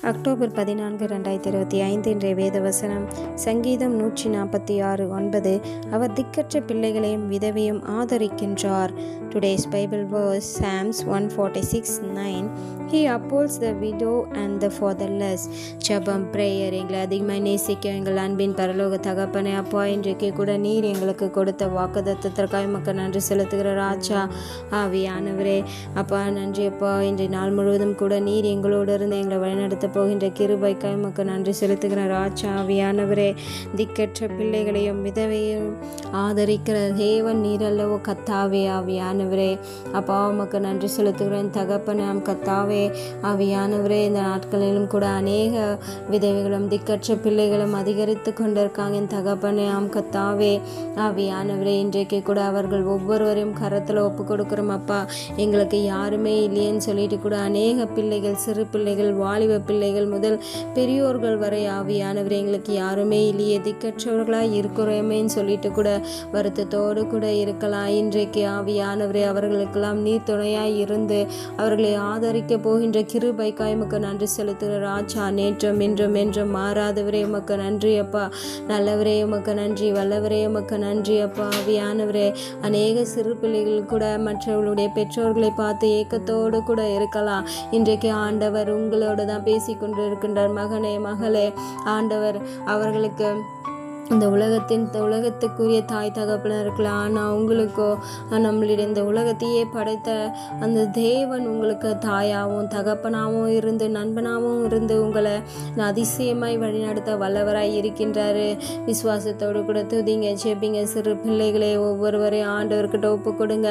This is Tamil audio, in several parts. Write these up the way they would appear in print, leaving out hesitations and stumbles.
அக்டோபர் 14, 2025 இன்றைய வேத வசனம் சங்கீதம் 146:9. அவர் திக்கற்ற பிள்ளைகளையும் விதவையும் ஆதரிக்கின்றார். Today's Bible verse Psalms 146:9. He upholds the widow and the fatherless. ஜெபம் பிரேயர். எங்களை அதிகமாக நேசிக்க எங்கள் அன்பின் பரலோக தகப்பனே, அப்பா, இன்றைக்கு கூட நீர் எங்களுக்கு கொடுத்த வாக்குத்தத்தத்திற்காக மக்கள் நன்றி செலுத்துகிற ராஜா ஆவியானவரே. அப்பா நன்றி அப்பா. இன்றைய நாள் முழுவதும் கூட நீர் எங்களோடு இருந்து எங்களை வழிநடத்த போகின்ற கிருபைக்காய் உமக்கு நன்றி செலுத்துகிற ராஜா ஆவியானவரே. திக்கற்ற பிள்ளைகளையும் விதவையும் ஆதரிக்கிற தேவன் நீர் அல்லவோ கத்தாவே ஆவியானவரே. அப்பா உமக்கு நன்றி செலுத்துகிறேன் தகப்பனாம் கத்தாவே ஆவியானவரே. இந்த நாட்களிலும் கூட அநேக விதவைகளும் திக்கற்ற பிள்ளைகளும் அதிகரித்து கொண்டிருக்காங்க என் தகப்பனே ஆம் கத்தாவே ஆவியானவரே. இன்றைக்கு கூட அவர்கள் ஒவ்வொருவரையும் கரத்தில் ஒப்பு கொடுக்குறோம் அப்பா. எங்களுக்கு யாருமே இல்லையேன்னு சொல்லிட்டு கூட அநேக பிள்ளைகள், சிறு பிள்ளைகள், வாலிப பிள்ளைகள் முதல் பெரியோர்கள் வரை ஆவியானவரே எங்களுக்கு யாருமே இல்லையே, திக்கற்றவர்களாக இருக்கிறோமேன்னு சொல்லிட்டு கூட வருத்தத்தோடு கூட இருக்கலாம். இன்றைக்கு ஆவியானவரே அவர்களுக்கெல்லாம் நீர் துணையாய் இருந்து அவர்களை ஆதரிக்க போகின்ற கிருபைக்காய் உமக்கு நன்றி செலுத்துகிற ராஜா. நேற்றும் இன்றும் என்றும் மாறாதவரே உமக்கு நன்றி அப்பா. நல்லவரே உமக்கு நன்றி, வல்லவரே உமக்கு நன்றி அப்பா. ஆவியானவரே அநேக சிறு பிள்ளைகள் கூட மற்றவர்களுடைய பெற்றோர்களை பார்த்து ஏக்கத்தோடு கூட இருக்கலாம். இன்றைக்கு ஆண்டவர் உங்களோடு தான் பேசி கொண்டு இருக்கின்றார். மகனே மகளே, ஆண்டவர் அவர்களுக்கு இந்த உலகத்துக்குரிய தாய் தகப்பன இருக்கலாம். ஆனால் உங்களுக்கோ நம்மளுடைய இந்த உலகத்தையே படைத்த அந்த தேவன் உங்களுக்கு தாயாகவும் தகப்பனாகவும் இருந்து நண்பனாகவும் இருந்து உங்களை அதிசயமாய் வழிநடத்த வல்லவராய் இருக்கின்றாரு. விசுவாசத்தோடு கூட துதிங்க, ஜெபிங்க. சிறு பிள்ளைகளே ஒவ்வொருவரையும் ஆண்டவர்கிட்ட ஒப்பு கொடுங்க.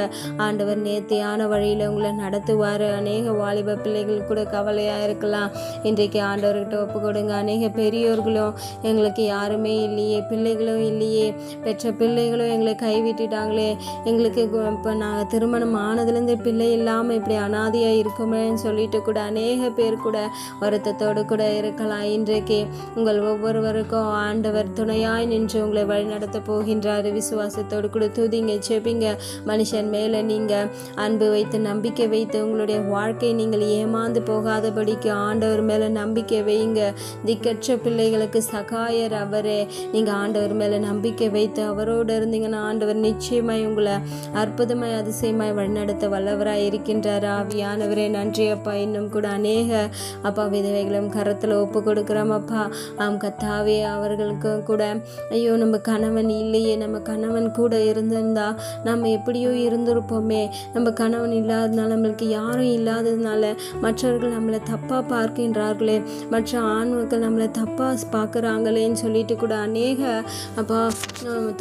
ஆண்டவர் நேர்த்தியான வழியில் உங்களை நடத்துவார். அநேக வாலிப பிள்ளைகள் கூட கவலையாக இருக்கலாம். இன்றைக்கு ஆண்டவர்கிட்ட ஒப்பு கொடுங்க. அநேக பெரியோர்களும் எங்களுக்கு யாருமே இல்லையே, பிள்ளைகளும் இல்லையே, பெற்ற பிள்ளைகளும் எங்களை கைவிட்டுட்டாங்களே, எங்களுக்கு இப்போ நாங்கள் திருமணம் ஆனதுலேருந்து பிள்ளை இல்லாமல் இப்படி அனாதையாக இருக்குமேன்னு சொல்லிட்டு கூட அநேக பேர் கூட வருத்தத்தோடு கூட இருக்கலாம். இன்றைக்கு உங்கள் ஒவ்வொருவருக்கும் ஆண்டவர் துணையாய் நின்று உங்களை வழிநடத்த போகின்றார். விசுவாசத்தோடு கூட துதிங்க, ஜெபிங்க. மனுஷன் மேலே நீங்கள் அன்பு வைத்து நம்பிக்கை வைத்து உங்களுடைய வாழ்க்கை நீங்கள் ஏமாந்து போகாதபடிக்கு ஆண்டவர் மேலே நம்பிக்கை வைங்க. திக்கற்ற பிள்ளைகளுக்கு சகாயர் அவரே. நீங்கள் ஆண்டவர் மேலே நம்பிக்கை வைத்து அவரோடு இருந்தீங்கன்னா ஆண்டவர் நிச்சயமாய் உங்களை அற்புதமாய் அதிசயமாய் வழிநடத்த வல்லவராய் இருக்கின்றார். ஆவியானவரே நன்றி அப்பா. இன்னும் கூட அநேக அப்பா விதவைகளும் கரத்தில் ஒப்பு கொடுக்குறோம் அப்பா. ஆம் கத்தாவே அவர்களுக்கு கூட ஐயோ நம்ம கணவன் இல்லையே, நம்ம கணவன் கூட இருந்திருந்தா நம்ம எப்படியோ இருந்திருப்போமே, நம்ம கணவன் இல்லாததுனால நம்மளுக்கு யாரும் இல்லாததுனால மற்றவர்கள் நம்மளை தப்பாக பார்க்கின்றார்களே, மற்ற ஆண்கள் நம்மளை தப்பாக பார்க்குறாங்களேன்னு சொல்லிட்டு கூட அநேக அப்போ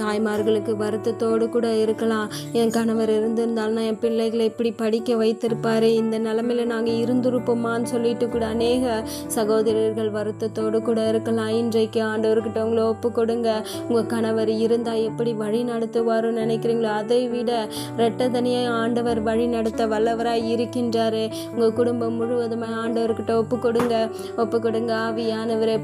தாய்மார்களுக்கு வருத்தத்தோடு கூட இருக்கலாம். என் கணவர் இருந்திருந்தாலும் என் பிள்ளைகளை இப்படி படிக்க வைத்திருப்பாரு, இந்த நிலைமையில நாங்கள் இருந்திருப்போமான்னு சொல்லிட்டு கூட அநேக சகோதரர்கள் வருத்தத்தோடு கூட இருக்கலாம். இன்றைக்கு ஆண்டவர்கிட்ட உங்களை ஒப்பு கொடுங்க. உங்கள் கணவர் இருந்தால் எப்படி வழி நடத்துவாருன்னு நினைக்கிறீங்களோ அதை விட ரெட்டத்தனியாக ஆண்டவர் வழி நடத்த வல்லவராய் இருக்கின்றாரு. உங்கள் குடும்பம் முழுவதுமாக ஆண்டவர்கிட்ட ஒப்பு கொடுங்க. ஆவியானவரே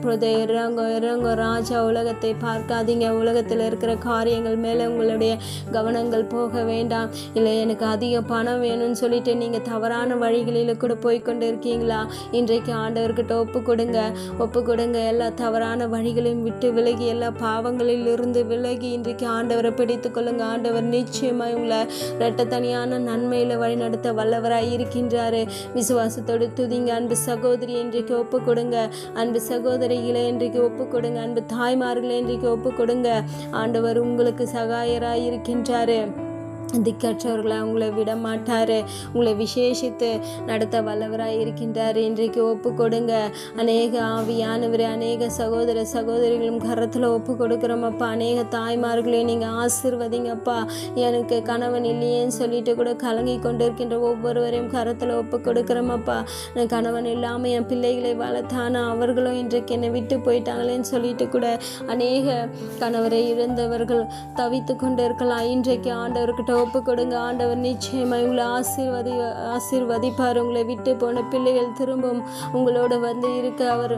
இறங்க ராஜா. உலகத்தை பார்க்காதீங்க. உலகத்தில் இருக்கிற காரியங்கள் மேலே உங்களுடைய கவனங்கள் போக வேண்டாம். இல்லை எனக்கு அதிக பணம் வேணும்னு சொல்லிட்டு நீங்கள் தவறான வழிகளில் கூட போய்கொண்டு இருக்கீங்களா? இன்றைக்கு ஆண்டவர்கிட்ட ஒப்பு கொடுங்க. எல்லா தவறான வழிகளையும் விட்டு விலகி எல்லா பாவங்களில் இருந்து விலகி இன்றைக்கு ஆண்டவரை பிடித்து கொள்ளுங்க. ஆண்டவர் நிச்சயமாய் உங்களை இரட்டத்தனியான நன்மையில் வழி நடத்த வல்லவராய் இருக்கின்றாரு. விசுவாசத்தோடு துதிங்க. அன்பு சகோதரி இன்றைக்கு ஒப்பு கொடுங்க. அன்பு சகோதரிகளை இன்றைக்கு ஒப்பு கொடுங்க. அன்பு தாய்மார்களை இன்றைக்கு ஒப்பு கொடுங்க. ஆண்டவர் உங்களுக்கு சகாயராய் இருக்கின்றாரு. திக்கற்றவர்களை உங்களை விட மாட்டார். உங்களை விசேஷித்து நடத்த வல்லவராய் இருக்கின்றார். இன்றைக்கு ஒப்பு கொடுங்க. அநேக ஆவியானவரே அநேக சகோதர சகோதரிகளும் கரத்தில் ஒப்பு கொடுக்குறோமப்பா. அநேக தாய்மார்களையும் நீங்கள் ஆசீர்வதிங்கப்பா. எனக்கு கணவன் இல்லையேன்னு சொல்லிட்டு கூட கலங்கி கொண்டு இருக்கின்ற ஒவ்வொருவரையும் கரத்தில் ஒப்பு கொடுக்குறோமப்பா. கணவன் இல்லாமல் என் பிள்ளைகளை வளர்த்தானா அவர்களும் இன்றைக்கு என்னை விட்டு போயிட்டாங்களேன்னு சொல்லிட்டு கூட அநேக கணவரை இழந்தவர்கள் தவித்து கொண்டு இருக்கலாம். இன்றைக்கு ஆண்டவர்கிட்ட ஒப்பு கொடுங்க ஆண்டவர். நிச்சயமாக உங்களை ஆசீர்வதிப்பார். உங்களை விட்டு போன பிள்ளைகள் திரும்பவும் உங்களோட வந்து இருக்க அவர்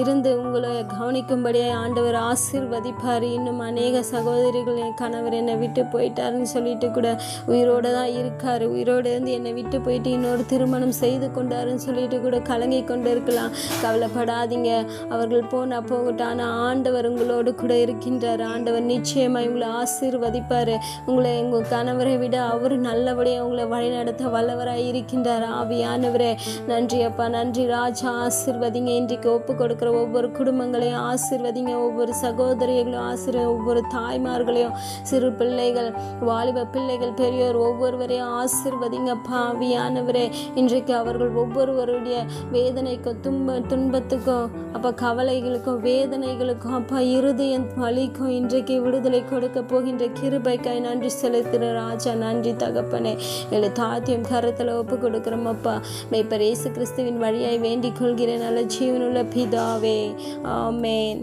இருந்து உங்களை கவனிக்கும்படியாக ஆண்டவர் ஆசீர்வதிப்பார். இன்னும் அநேக சகோதரிகள் என் கணவர் என்னை விட்டு போயிட்டாருன்னு சொல்லிட்டு கூட உயிரோடு தான் இருக்கார், உயிரோடு இருந்து என்னை விட்டு போயிட்டு இன்னொரு திருமணம் செய்து கொண்டாருன்னு சொல்லிட்டு கூட கலங்கி கொண்டு இருக்கலாம். கவலைப்படாதீங்க, அவர்கள் போகட்டும். ஆனால் ஆண்டவர் உங்களோடு கூட இருக்கின்றார். ஆண்டவர் நிச்சயமாக உங்களை ஆசீர்வதிப்பார். உங்களை உங்கள் கணவரை விட அவர் நல்லபடியாக உங்களை வழிநடத்த வல்லவராக இருக்கின்றார். ஆவியானவரே நன்றி அப்பா, நன்றி ராஜா. ஆசீர்வதிங்க. இன்றைக்கு ஒப்பு கொடுக்குற ஒவ்வொரு குடும்பங்களையும் ஆசீர்வதிங்க, ஒவ்வொரு சகோதரிகளையும் ஒவ்வொரு தாய்மார்களையும், சிறு பிள்ளைகள், வாலிப பிள்ளைகள், பெரியோர் ஒவ்வொருவரையும் ஆசீர்வதிங்க ஆவியானவரே. இன்றைக்கு அவர்கள் ஒவ்வொருவருடைய வேதனைக்கும் துன்பத்துக்கும் அப்பா, கவலைகளுக்கும் வேதனைகளுக்கும் அப்பா, இருதயம் வலிக்கும் இன்றைக்கு விடுதலை கொடுக்க போகின்ற கிருபைக்காய் நன்றி செலுத்துகிற ராஜா. நன்றி தகப்பனே. எங்களை தாத்தியம் கரத்தில் ஒப்பு கொடுக்குறோம் அப்பா. மேய்ப்பர் இயேசு கிறிஸ்துவின் வழியாய் வேண்டிக் கொள்கிற நல்ல ஜீவனுள்ள பிதாவே, ஆமென்.